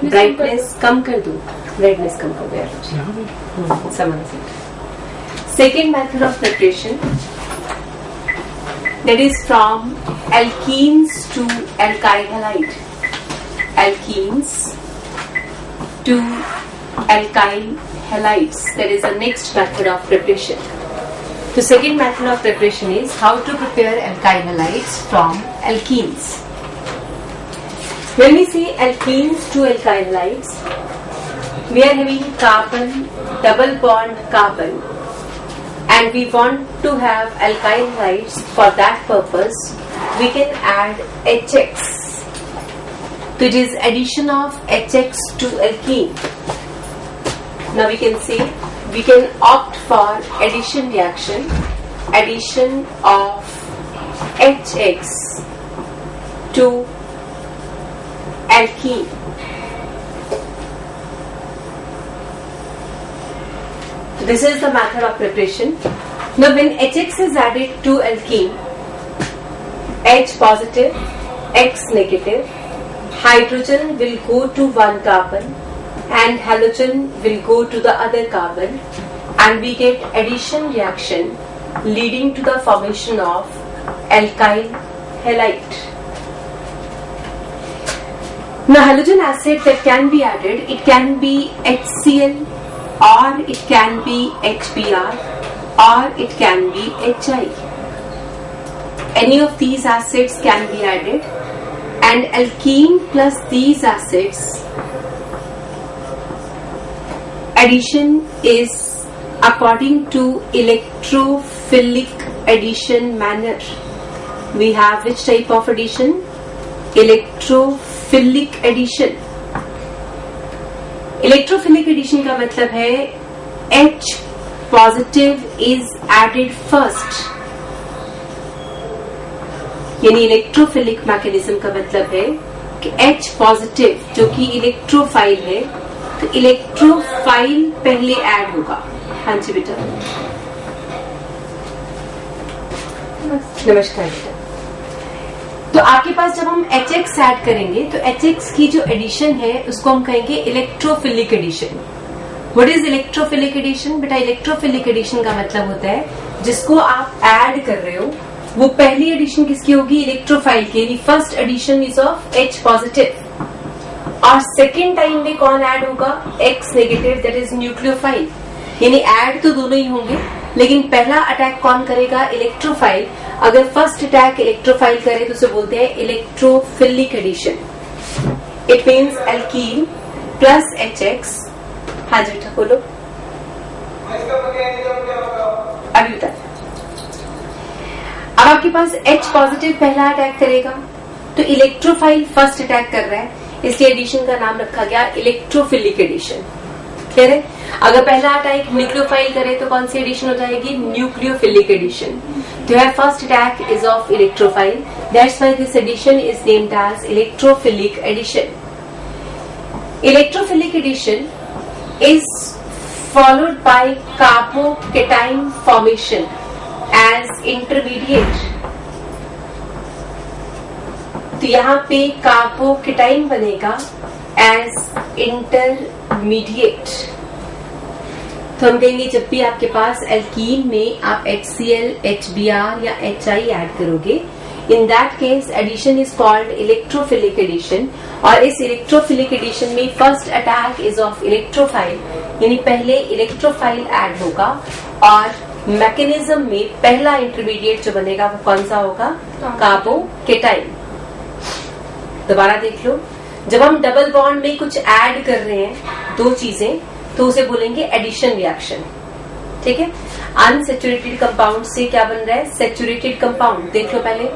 Brightness कम कर दूं, brightness कम कर दो। समझ second method of preparation, that is from alkenes to alkyl halide. Alkenes to alkyl halides. That is the next method of preparation. The second method of preparation is how to prepare alkyl halides from alkenes. When we say alkenes to alkyl halides, we are having carbon, double bond carbon, and we want to have alkyl halides. For that purpose we can add HX. So it is addition of HX to alkene. Now we can say we can opt for addition reaction, addition of HX to alkene. This is the method of preparation. Now when HX is added to alkene, H positive, X negative, hydrogen will go to one carbon and halogen will go to the other carbon, and we get addition reaction leading to the formation of alkyl halide. Now halogen acid that can be added, it can be HCl, or it can be HBr, or it can be HI. Any of these acids can be added, and alkene plus these acids, addition is according to electrophilic addition manner. We have which type of addition? Electrophilic addition. Electrophilic addition का मतलब है H positive is added first, यानी electrophilic mechanism का मतलब है कि H positive जो कि इलेक्ट्रोफाइल है, तो इलेक्ट्रोफाइल पहले ऐड होगा। हाँ जी बेटा, नमस्कार बेटा। तो आपके पास जब हम HX ऐड करेंगे तो HX की जो एडिशन है उसको हम कहेंगे electrophilic addition. What is electrophilic addition? बेटा इलेक्ट्रोफिलिक एडिशन का मतलब होता है जिसको आप ऐड कर रहे हो वो पहली एडिशन किसकी होगी? इलेक्ट्रोफाइल की, यानी first edition is of H positive, और सेकेंड टाइम में कौन ऐड होगा? X negative, that is nucleophile. यानी ऐड तो दोनों ही होंगे, लेकिन पहला अटैक कौन करेगा? इलेक्ट्रोफाइल। अगर फर्स्ट अटैक इलेक्ट्रोफाइल करे तो उसे बोलते हैं electrophilic addition. It means alkene plus HX। हाँ जी बेटा बोलो, अभी बता। अब आपके पास H पॉजिटिव पहला अटैक करेगा, तो इलेक्ट्रोफाइल फर्स्ट अटैक कर रहा है, इसलिए एडिशन का नाम रखा गया इलेक्ट्रोफिलिक एडिशन। क्लियर है? अगर पहला अटैक न्यूक्लियोफाइल करे तो कौन सी एडिशन हो जाएगी? Nucleophilic addition. तो है first attack is of electrophile, that's why this addition is named as electrophilic addition. Electrophilic addition is followed by carbocation formation as intermediate. तो यहाँ पे कार्बोकेटाइन बनेगा एज इंटरमीडिएट। तो हम कहेंगे जब भी आपके पास एल्कीन में आप HCl, HBr या HI ऐड करोगे, in that case addition is called electrophilic addition. और इस इलेक्ट्रोफिलिक एडिशन में first attack is of electrophile, यानी पहले इलेक्ट्रोफाइल ऐड होगा, और मैकेनिज्म में पहला इंटरमीडिएट जो बनेगा वो कौन सा होगा? कार्बोकेटाइन। दोबारा देख लो, जब हम डबल बॉन्ड में कुछ ऐड कर रहे हैं दो चीजें, तो उसे बोलेंगे एडिशन रिएक्शन। ठीक है? अनसेचुरेटेड कंपाउंड से क्या बन रहा है? Saturated compound. देख लो पहले,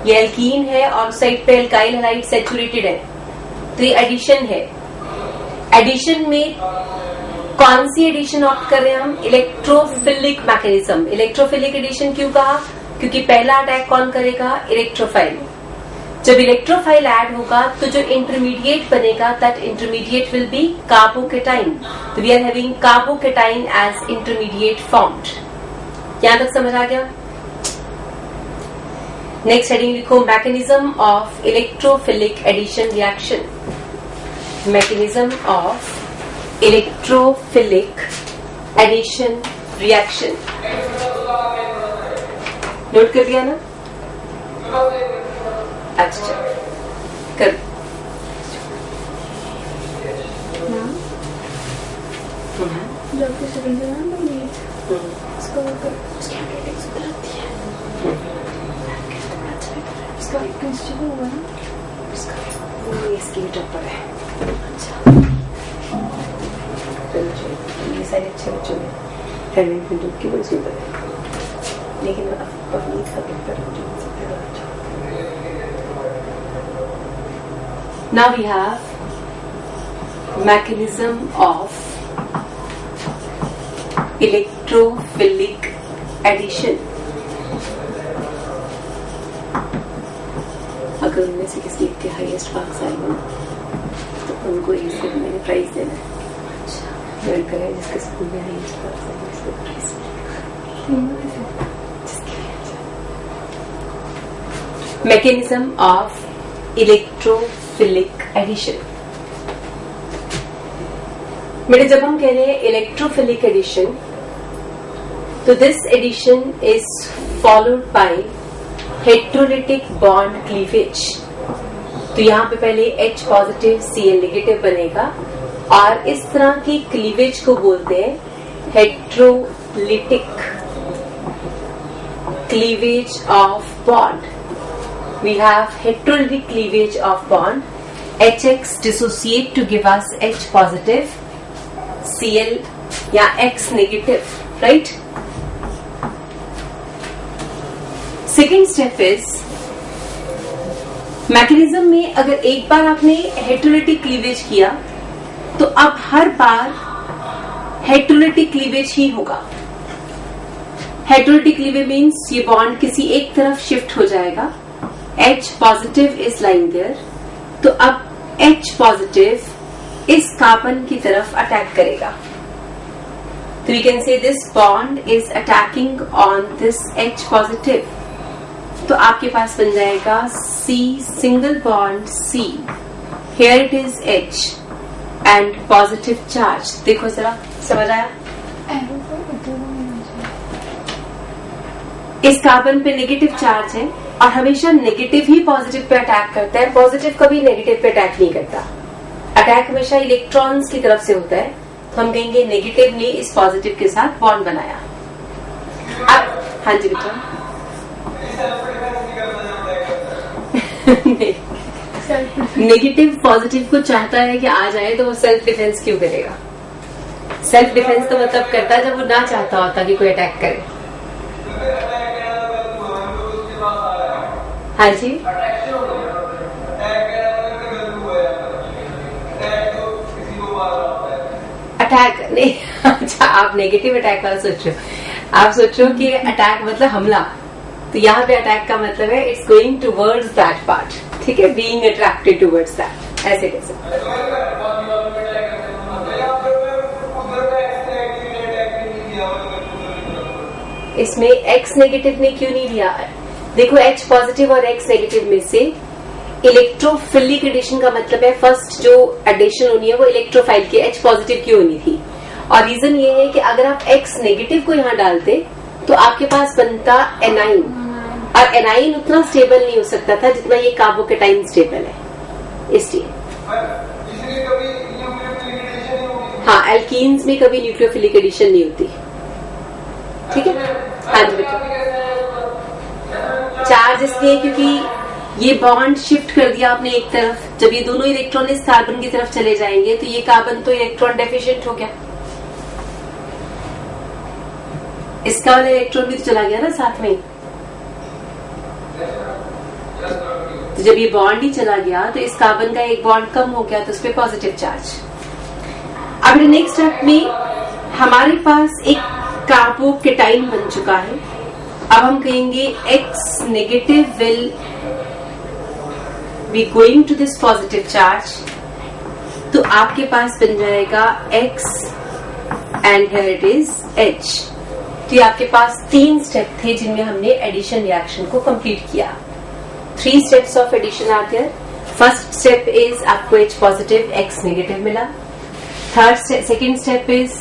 ये एल्कीन है और साइड पे एल्काइल हैलाइड सेचुरेटेड है, तो ये एडिशन है। एडिशन में कौन सी एडिशन ऑप्ट कर रहे हैं हम? Electrophilic mechanism. इलेक्ट्रोफिलिक एडिशन क्यों कहा? क्योंकि पहला अटैक कौन करेगा? इलेक्ट्रोफाइल। जब इलेक्ट्रोफाइल ऐड होगा तो जो इंटरमीडिएट बनेगा that intermediate will be carbocation. तो we are having carbocation as intermediate formed. यहां तक समझ आ गया? नेक्स्ट हेडिंग लिखो, mechanism of electrophilic addition reaction. mechanism of electrophilic addition reaction. Note कर लिया ना? अच्छा कर इसकी टॉपर है. ये सारे अच्छे बच्चों में हैंडमेड की बड़ी सुंदर है, लेकिन अपनी का बेहतर हो. Now we have mechanism of electrophilic addition. अगर उनमें से किसी के हाईएस्ट मार्क्स आएंगे तो उनको इससे मैंने प्राइज देना है. लड़का है जिसके स्कूल में हाईएस्ट मार्क्स आएंगे उसको prize. Mechanism of electrophilic addition. बेटे जब हम कह रहे हैं electrophilic addition, तो this addition is followed by heterolytic bond cleavage. तो यहाँ पे पहले H पॉजिटिव Cl नेगेटिव बनेगा और इस तरह की क्लीवेज को बोलते हैं heterolytic cleavage of bond. We have heterolytic cleavage of bond. HX dissociate to give us H positive, Cl या X negative, right? Second step is mechanism में अगर एक बार आपने हेटेरोलिटिक क्लीवेज किया तो अब हर बार हेटेरोलिटिक क्लीवेज ही होगा. हेटेरोलिटिक क्लीवेज मीन्स ये बॉन्ड किसी एक तरफ शिफ्ट हो जाएगा. H positive is lying there, तो अब H पॉजिटिव इस कार्बन की तरफ अटैक करेगा. तो we can say this bond is attacking on this H positive. तो आपके पास बन जाएगा C single bond C. Here it is H and positive charge. देखो जरा, समझ आया? इस कार्बन पे नेगेटिव चार्ज है और हमेशा नेगेटिव ही पॉजिटिव पे अटैक करता है, पॉजिटिव कभी नेगेटिव पे अटैक नहीं करता. अटैक हमेशा इलेक्ट्रॉन्स की तरफ से होता है. तो हम कहेंगे नेगेटिव ने इस पॉजिटिव के साथ बॉन्ड बनाया. अब हाँ जी बेटा. नेगेटिव पॉजिटिव को चाहता है कि आ जाए तो वो सेल्फ डिफेंस क्यों करेगा? सेल्फ डिफेंस तो मतलब करता है जब वो ना चाहता होता कि कोई अटैक करे. हाँ जी. अटैक नहीं. अच्छा, आप नेगेटिव अटैक वाला सोच रहे हो. आप सोच रहे हो कि अटैक मतलब हमला. तो यहाँ पे अटैक का मतलब है it's going towards that part. ठीक है, बीइंग अट्रैक्टेड टूवर्ड्स दैट. ऐसे कैसे? इसमें X नेगेटिव ने क्यों नहीं लिया? देखो H पॉजिटिव और X नेगेटिव में से इलेक्ट्रोफिलिक एडिशन का मतलब है फर्स्ट जो एडिशन होनी है वो इलेक्ट्रोफाइल की H पॉजिटिव की होनी थी. और रीजन ये है कि अगर आप X नेगेटिव को यहाँ डालते तो आपके पास बनता एनाइन, और एनाइन उतना स्टेबल नहीं हो सकता था जितना ये कार्बोकेटाइन स्टेबल है. इसलिए हाँ, एल्कीन्स में कभी न्यूक्लियोफिलिक एडिशन नहीं होती. ठीक है. हाँ जी बेटा. चार्ज इसलिए क्योंकि ये बॉन्ड शिफ्ट कर दिया आपने एक तरफ. जब ये दोनों इलेक्ट्रॉन इस कार्बन की तरफ चले जाएंगे तो ये कार्बन तो इलेक्ट्रॉन डेफिशिएंट हो गया. इसका वाला इलेक्ट्रॉन भी तो चला गया ना साथ में. तो जब ये बॉन्ड ही चला गया तो इस कार्बन का एक बॉन्ड कम हो गया तो उस पर पॉजिटिव चार्ज. अब नेक्स्ट स्टेप में हमारे पास एक कार्बोकेटाइन बन चुका है. अब हम कहेंगे X negative will be going to this positive charge. तो आपके पास बन जाएगा X and here it is H. तो ये आपके पास 3 स्टेप थे जिनमें हमने एडिशन रिएक्शन को कंप्लीट किया. 3 steps of addition are there. First step is आपको H पॉजिटिव X नेगेटिव मिला. Second step is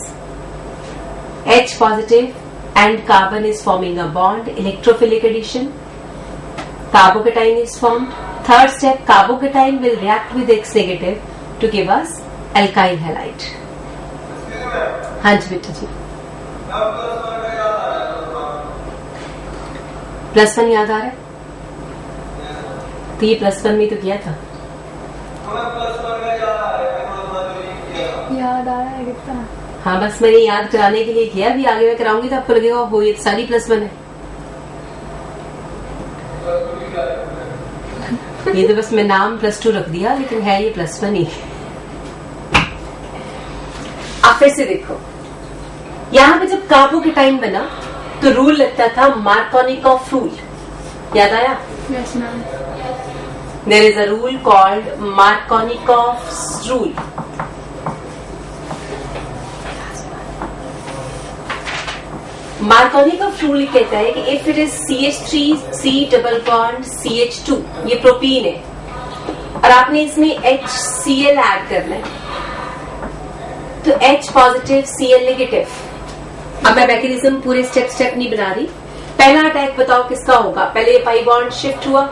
H positive and carbon is forming a bond, electrophilic addition. Carbocation is formed. Third step, carbocation will react with X negative to give us alkyl halide. हाँ जी बेटा जी. +1 याद आ रहा है? तो ये +1 में तो किया था. याद आ रहा है कितना. हाँ बस मैंने याद कराने के लिए किया. अभी आगे मैं कराऊंगी तो आपको लगेगा वो ये सारी +1 है. ये तो बस मैं नाम +2 रख दिया लेकिन है ये +1 ही. आप फिर से देखो, यहाँ पे जब कार्बोकेटाइन बना तो रूल लगता था मार्कोनिकॉफ रूल. याद आया? Yes ma'am. There is a rule called Markovnikov rule. Markovnikov rule कहता है कि if it is CH3 double bond CH2, ये प्रोपीन है और आपने इसमें HCl ऐड करना है तो H पॉजिटिव Cl नेगेटिव. अब मैं मैकेनिज्म पूरे स्टेप नहीं बना रही. पहला अटैक बताओ किसका होगा. पहले पाई बॉन्ड शिफ्ट हुआ.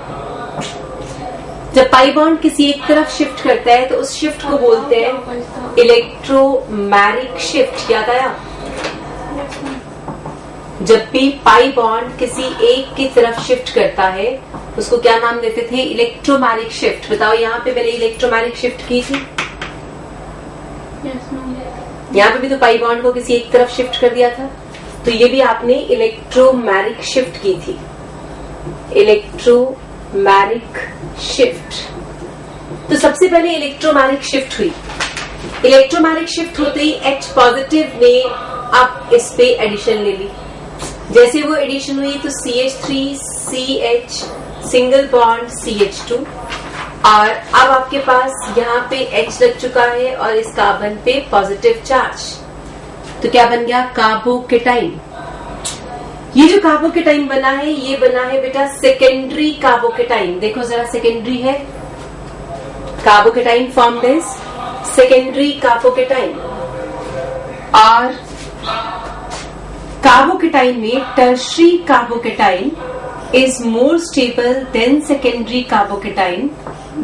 जब पाई बॉन्ड किसी एक तरफ शिफ्ट करता है तो उस शिफ्ट को बोलते हैं इलेक्ट्रोमैरिक शिफ्ट. याद आया? जब भी पाई बॉन्ड किसी एक की तरफ शिफ्ट करता है उसको क्या नाम देते थे? Electromeric shift. बताओ यहाँ पे मैंने इलेक्ट्रोमैरिक शिफ्ट की थी. यहाँ पे भी तो पाई बॉन्ड को किसी एक तरफ शिफ्ट कर दिया था. तो ये भी आपने इलेक्ट्रोमैरिक शिफ्ट की थी. Electromeric shift. तो सबसे पहले इलेक्ट्रोमैरिक शिफ्ट हुई. इलेक्ट्रोमैरिक शिफ्ट होते ही H पॉजिटिव ने अब इस पे एडिशन ले ली. जैसे वो एडिशन हुई तो CH3 CH single bond CH2 और अब आपके पास यहाँ पे H लग चुका है और इस कार्बन पे पॉजिटिव चार्ज. तो क्या बन गया? कार्बोकेटाइन. ये जो कार्बोकेटाइन बना है ये बना है बेटा सेकेंडरी कार्बोकेटाइन. देखो जरा सेकेंडरी है. Carbocation formed is secondary carbocation. और कार्बोकेटाइन में tertiary carbocation is more stable than secondary carbocation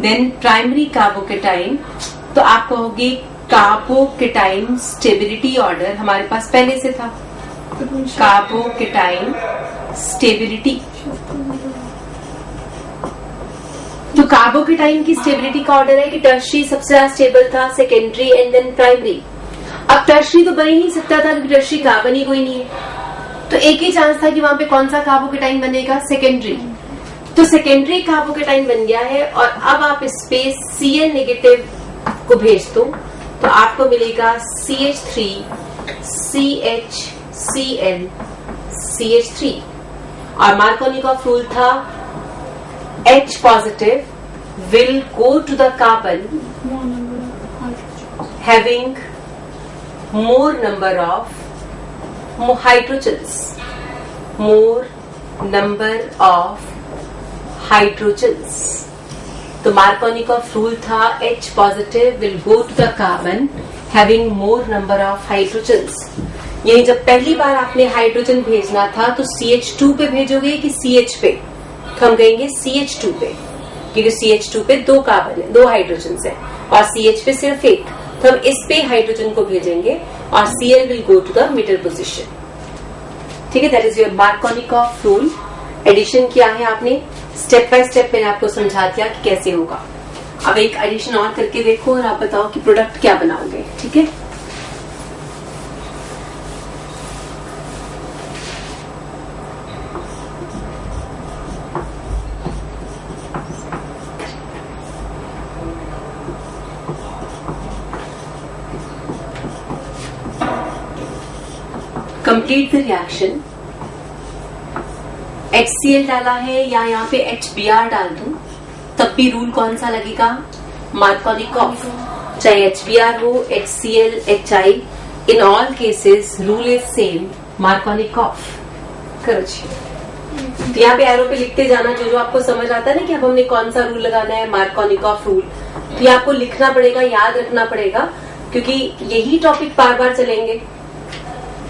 than primary carbocation. तो आप कहोगे कार्बोकेटाइन स्टेबिलिटी ऑर्डर हमारे पास पहले से था. Carbocation stability. तो कार्बोकेटाइन की स्टेबिलिटी का ऑर्डर है कि टर्शरी सबसे ज्यादा स्टेबल था, सेकेंडरी एंड देन प्राइमरी. अब टर्शरी तो बन ही नहीं सकता था क्योंकि टर्शरी कार्बन ही कोई नहीं है. तो एक ही चांस था कि वहां पे कौन सा कार्बोकेटाइन बनेगा? सेकेंडरी. तो सेकेंडरी कार्बोकेटाइन बन गया है और अब आप इस पे Cl नेगेटिव को भेज दो तो आपको मिलेगा CH3 CH Cl CH3. और मार्कोनिकॉफ रूल था H positive will go to the carbon having more number of hydrogens. More number of hydrogens. तो मार्कोनिकॉफ रूल था H positive will go to the carbon having more number of hydrogens. यही जब पहली बार आपने hydrogen भेजना था तो CH2 पे भेजोगे कि CH पे? तो हम कहेंगे CH2 पे क्योंकि CH2 पे 2 कार्बन है, 2 हाइड्रोजन्स है और CH पे सिर्फ एक. तो हम इस पे हाइड्रोजन को भेजेंगे और Cl will go to the middle position. ठीक है, that is your Markovnikov rule. Addition किया है आपने. स्टेप बाय स्टेप मैंने आपको समझा दिया कि कैसे होगा. अब एक एडिशन और करके देखो और आप बताओ कि प्रोडक्ट क्या बनाओगे. ठीक है, कंप्लीट द रिएक्शन. HCl डाला है या यहाँ पे HBr डाल दूं तब भी रूल कौन सा लगेगा? मार्कोनिकॉफ. चाहे HBr हो, HCl, HI, in all cases rule is same, Markovnikov. करो जी. तो यहाँ पे एरो पे लिखते जाना, जो जो आपको समझ आता है ना कि अब हमने कौन सा रूल लगाना है, मार्कोनिकॉफ रूल, तो ये आपको लिखना पड़ेगा, याद रखना पड़ेगा, क्योंकि यही टॉपिक बार बार चलेंगे।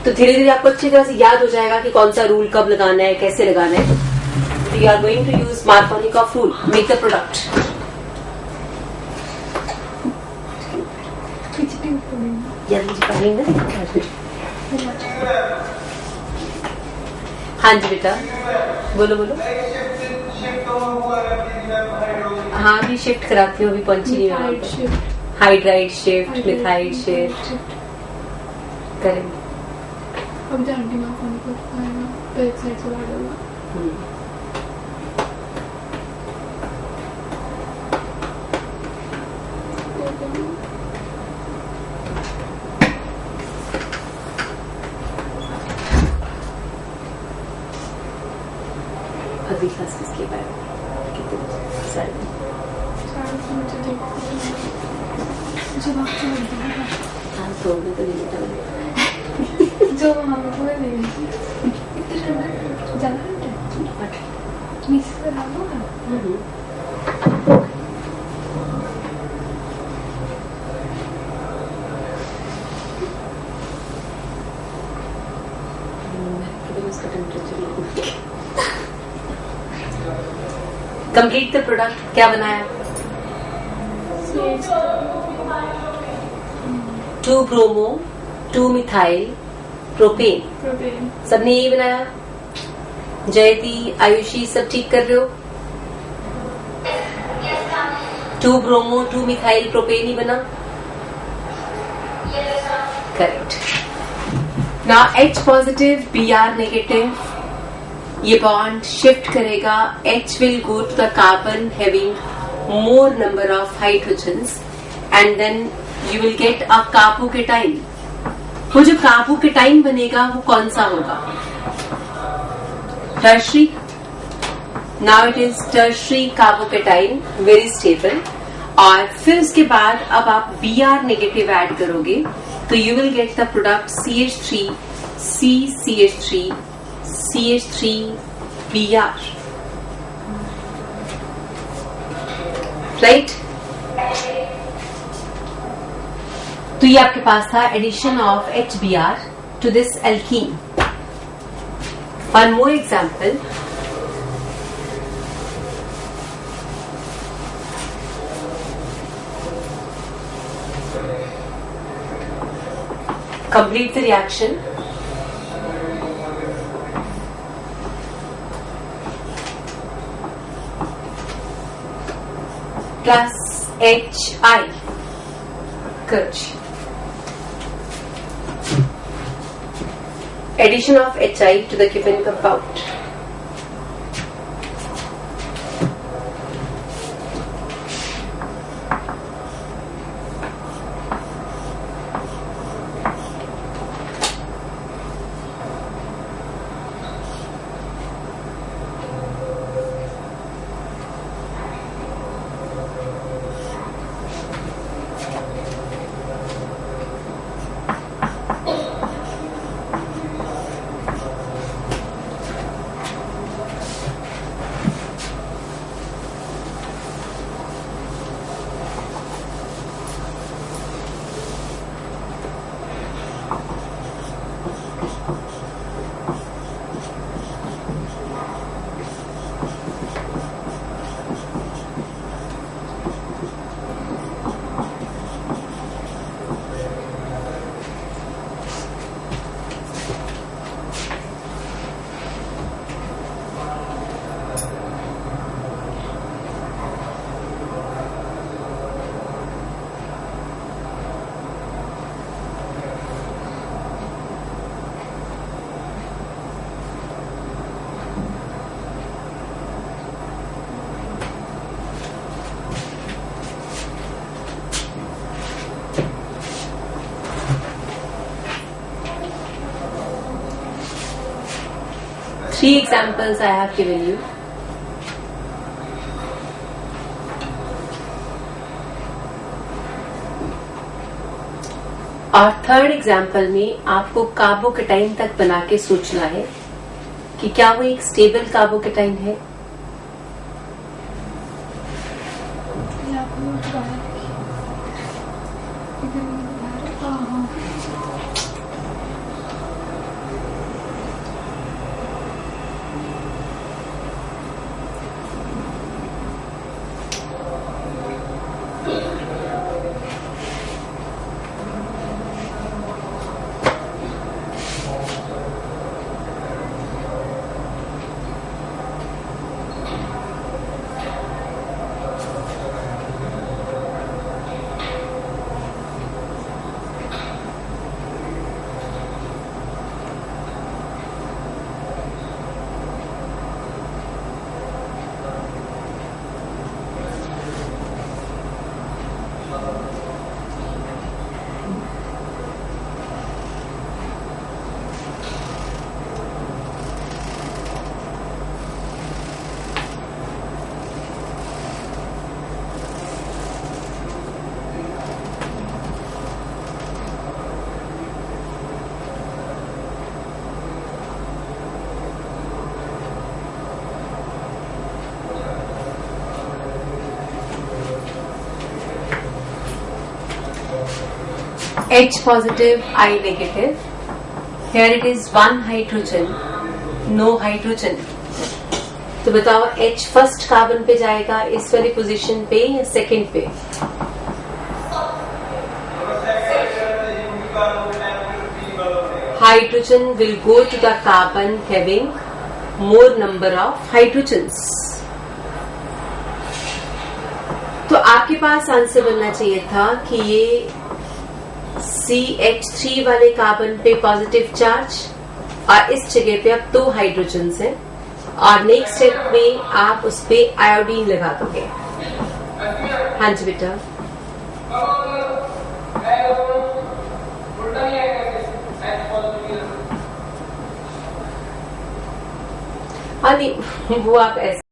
तो धीरे धीरे आपको अच्छी तरह से याद हो जाएगा कि कौन सा रूल कब लगाना है, कैसे लगाना है। तो you are going to use Markovnikov rule, make the product. हाँ जी बेटा, बोलो बोलो। हाँ अभी शिफ्ट कराती हूँ, अभी पहुंची नहीं हूँ। हाइड्राइड शिफ्ट, मिथाइड शिफ्ट करेंगे। अब जानती हूँ कौन करता है ना, तो एक साइड से बाहर होगा। अभी क्लास किसके बारे में कितने सारे जब आप समझ हाँ तो मैं तो नहीं बता जो वहाँ पे हुए नहीं ज़्यादा मिस कर रहा होगा। Complete the product. क्या बनाया? 2 ब्रोमो 2 मिथाइल प्रोपेन। सबने यही बनाया? जयती, आयुषी सब ठीक कर रहे हो? 2 ब्रोमो 2 मिथाइल प्रोपेन ही बना? Correct. Now H positive Br negative, ये बॉन्ड शिफ्ट करेगा, H will go to the carbon having more number of hydrogens and then you will get a carbocation. वो जो कार्बोकेटाइन बनेगा वो कौन सा होगा? Tertiary. Now it is tertiary carbocation, very stable. और फिर उसके बाद अब आप Br नेगेटिव ऐड करोगे तो you will get the product CH3 CCH3 CH3 Br, right? तो ये आपके पास था addition of HBr to this alkene. One more example, complete the reaction. Plus HI. Good. Addition of HI to the given compound. Three examples I have given you. और third example में आपको carbocation तक बना के सोचना है कि क्या वो एक स्टेबल कार्बोकेटाइन है? यहाँ पे वो बाहर इधर बाहर हाँ हाँ H positive, I negative. Here it is one hydrogen, no hydrogen. तो बताओ H फर्स्ट कार्बन पे जाएगा इस वाली पोजीशन पे या सेकंड पे? Hydrogen will go to the carbon having more number of hydrogens. तो आपके पास आंसर बनना चाहिए था कि ये CH3 वाले कार्बन पे पॉजिटिव चार्ज और इस जगह पे अब 2 हाइड्रोजन्स हैं और नेक्स्ट स्टेप में आप उस पे आयोडीन लगा दोगे। हाँ जी बेटा। हाँ नहीं वो आप ऐसे